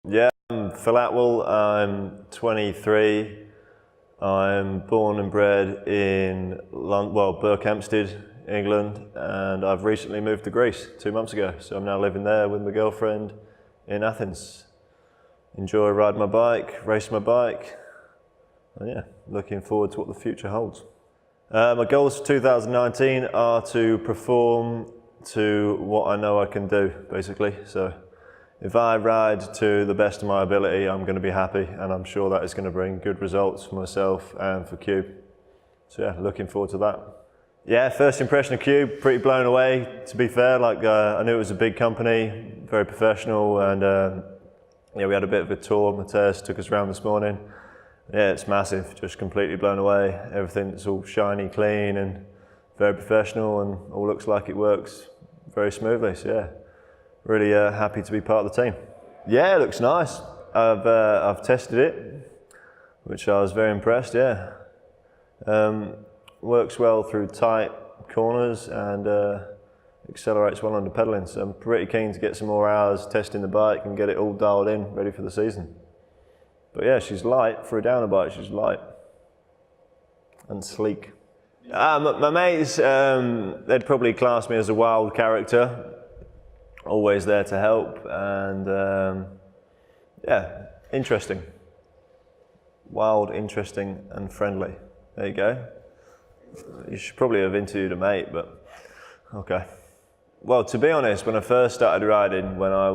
Yeah, I'm Phil Atwill, I'm 23. I'm born and bred in Berkhamsted, England, and I've recently moved to Greece 2 months ago. So I'm now living there with my girlfriend in Athens. Enjoy riding my bike, racing my bike, and yeah, looking forward to what the future holds. My goals for 2019 are to perform to what I know I can do, basically. So if I ride to the best of my ability, I'm going to be happy, and I'm sure that is going to bring good results for myself and for Cube. So yeah, looking forward to that. Yeah, first impression of Cube, pretty blown away, to be fair. I knew it was a big company, very professional, and yeah, we had a bit of a tour. Mateus took us around this morning. Yeah, it's massive, just completely blown away. Everything's all shiny, clean, and very professional, and all looks like it works very smoothly, so yeah. Really happy to be part of the team. Yeah, it looks nice. I've tested it, which I was very impressed, yeah. Works well through tight corners and accelerates well under pedalling, so I'm pretty keen to get some more hours testing the bike and get it all dialed in, ready for the season. But yeah, she's light. For a downer bike, she's light and sleek. My mates, they'd probably class me as a wild character. Always there to help, and yeah, interesting. Wild, interesting, and friendly. There you go. You should probably have interviewed a mate, but okay. Well, to be honest, when I first started riding, when I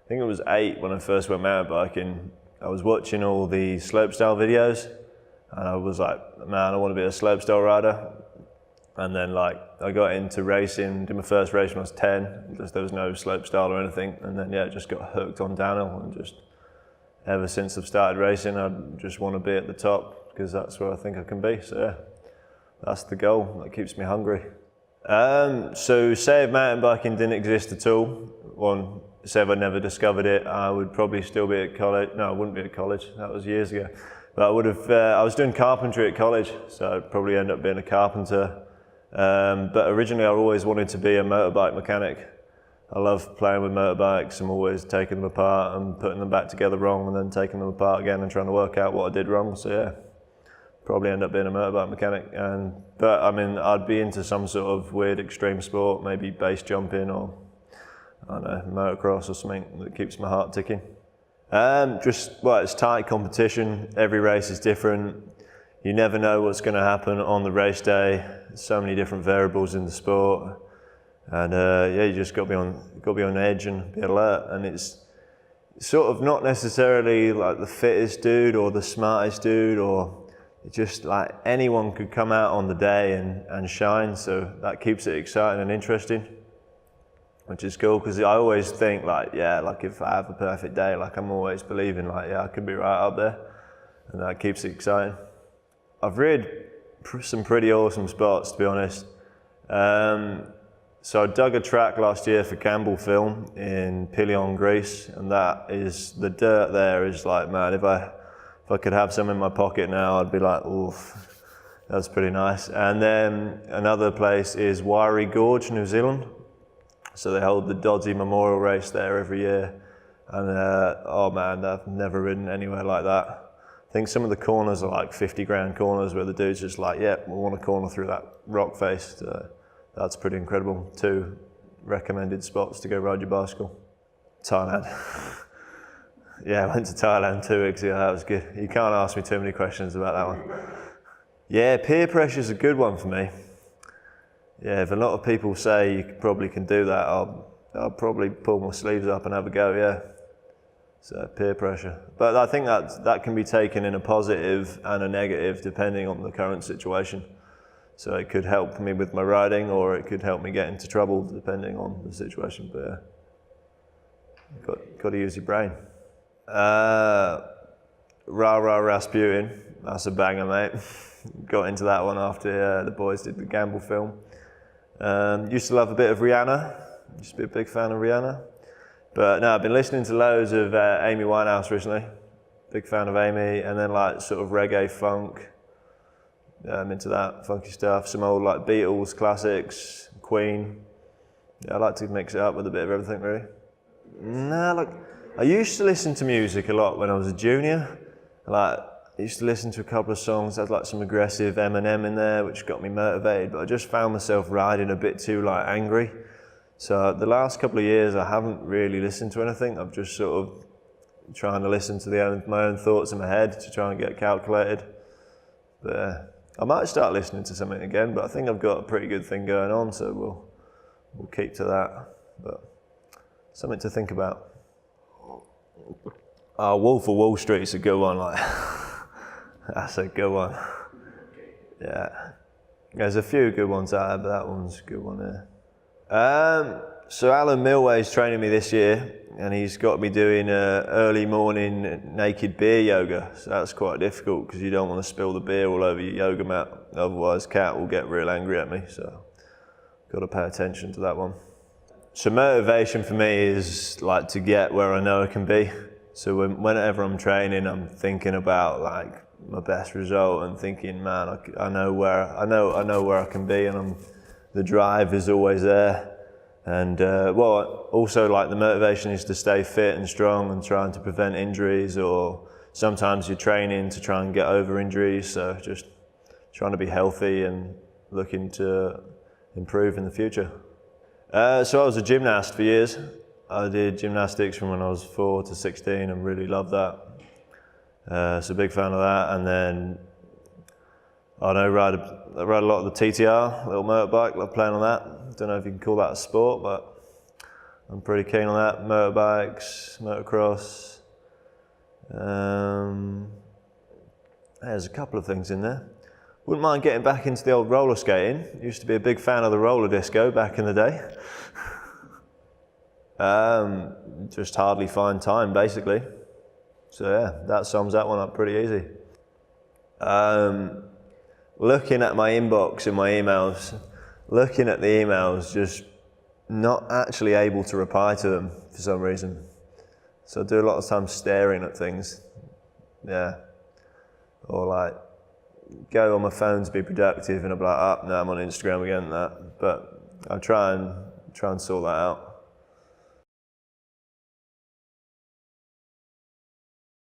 think it was 8 when I first went mountain biking, I was watching all the slopestyle videos, and I was like, man, I want to be a slopestyle rider. And then I got into racing, did my first race when I was 10, just there was no slopestyle or anything, and then yeah, just got hooked on downhill, and just ever since I've started racing, I just want to be at the top, because that's where I think I can be, so yeah, that's the goal, that keeps me hungry. So say if mountain biking didn't exist at all, say if I never discovered it, I would probably still be at college. No, I wouldn't be at college, that was years ago. But I was doing carpentry at college, so I'd probably end up being a carpenter. But originally I always wanted to be a motorbike mechanic. I love playing with motorbikes. I'm always taking them apart and putting them back together wrong, and then taking them apart again and trying to work out what I did wrong. So yeah, probably end up being a motorbike mechanic. But I mean, I'd be into some sort of weird extreme sport, maybe base jumping or I don't know, motocross or something that keeps my heart ticking. It's tight competition. Every race is different. You never know what's going to happen on the race day. There's so many different variables in the sport, and yeah, you just got to be on edge and be alert. And it's sort of not necessarily like the fittest dude or the smartest dude, or it's just like anyone could come out on the day and shine. So that keeps it exciting and interesting, which is cool, because I always think if I have a perfect day, I'm always believing yeah, I could be right up there, and that keeps it exciting. I've rid some pretty awesome spots, to be honest. So I dug a track last year for Campbell Film in Pilion, Greece, and the dirt there is like, man, if I could have some in my pocket now, I'd be like, oof, that's pretty nice. And then another place is Wairau Gorge, New Zealand. So they hold the Doddsy Memorial Race there every year, and oh man, I've never ridden anywhere like that. I think some of the corners are like 50 grand corners where the dude's just like, yeah, we want to corner through that rock face. So that's pretty incredible. 2 recommended spots to go ride your bicycle. Thailand. Yeah, I went to Thailand 2 weeks ago, that was good. You can't ask me too many questions about that one. Yeah, peer pressure is a good one for me. Yeah, if a lot of people say you probably can do that, I'll probably pull my sleeves up and have a go, yeah. So peer pressure. But I think that can be taken in a positive and a negative depending on the current situation. So it could help me with my riding, or it could help me get into trouble depending on the situation. But yeah, got to use your brain. Ra Ra Rasputin, that's a banger, mate. Got into that one after the boys did the Gamble film. Used to love a bit of Rihanna. Used to be a big fan of Rihanna. But no, I've been listening to loads of Amy Winehouse recently. Big fan of Amy, and then sort of reggae funk. I'm into that funky stuff. Some old Beatles classics, Queen. Yeah, I like to mix it up with a bit of everything, really. Nah, I used to listen to music a lot when I was a junior. Like, I used to listen to a couple of songs that had like some aggressive Eminem in there, which got me motivated, but I just found myself riding a bit too like angry. So the last couple of years I haven't really listened to anything. I'm just sort of trying to listen to my own thoughts in my head to try and get calculated. But I might start listening to something again, but I think I've got a pretty good thing going on, so we'll keep to that. But something to think about. Oh, Wolf of Wall Street's a good one. Like, that's a good one. Yeah, there's a few good ones out there, but that one's a good one there. So Alan Milway's training me this year, and he's got me doing early morning naked beer yoga. So that's quite difficult because you don't want to spill the beer all over your yoga mat. Otherwise, Kat will get real angry at me. So got to pay attention to that one. So motivation for me is like to get where I know I can be. So whenever I'm training, I'm thinking about like my best result and thinking, man, I know where I can be, and the drive is always there. And also like the motivation is to stay fit and strong and trying to prevent injuries, or sometimes you're training to try and get over injuries. So just trying to be healthy and looking to improve in the future. So I was a gymnast for years. I did gymnastics from when I was 4 to 16 and really loved that. So big fan of that. And then I ride a lot of the TTR, little motorbike, love playing on that. Don't know if you can call that a sport, but I'm pretty keen on that. Motorbikes, motocross. There's a couple of things in there. Wouldn't mind getting back into the old roller skating. Used to be a big fan of the roller disco back in the day. Just hardly find time, basically. So yeah, that sums that one up pretty easy. Looking at my inbox and my emails, looking at the emails, just not actually able to reply to them for some reason. So I do a lot of time staring at things. Yeah. Or like, go on my phone to be productive and I'm like, no, I'm on Instagram again and that. But I try and sort that out.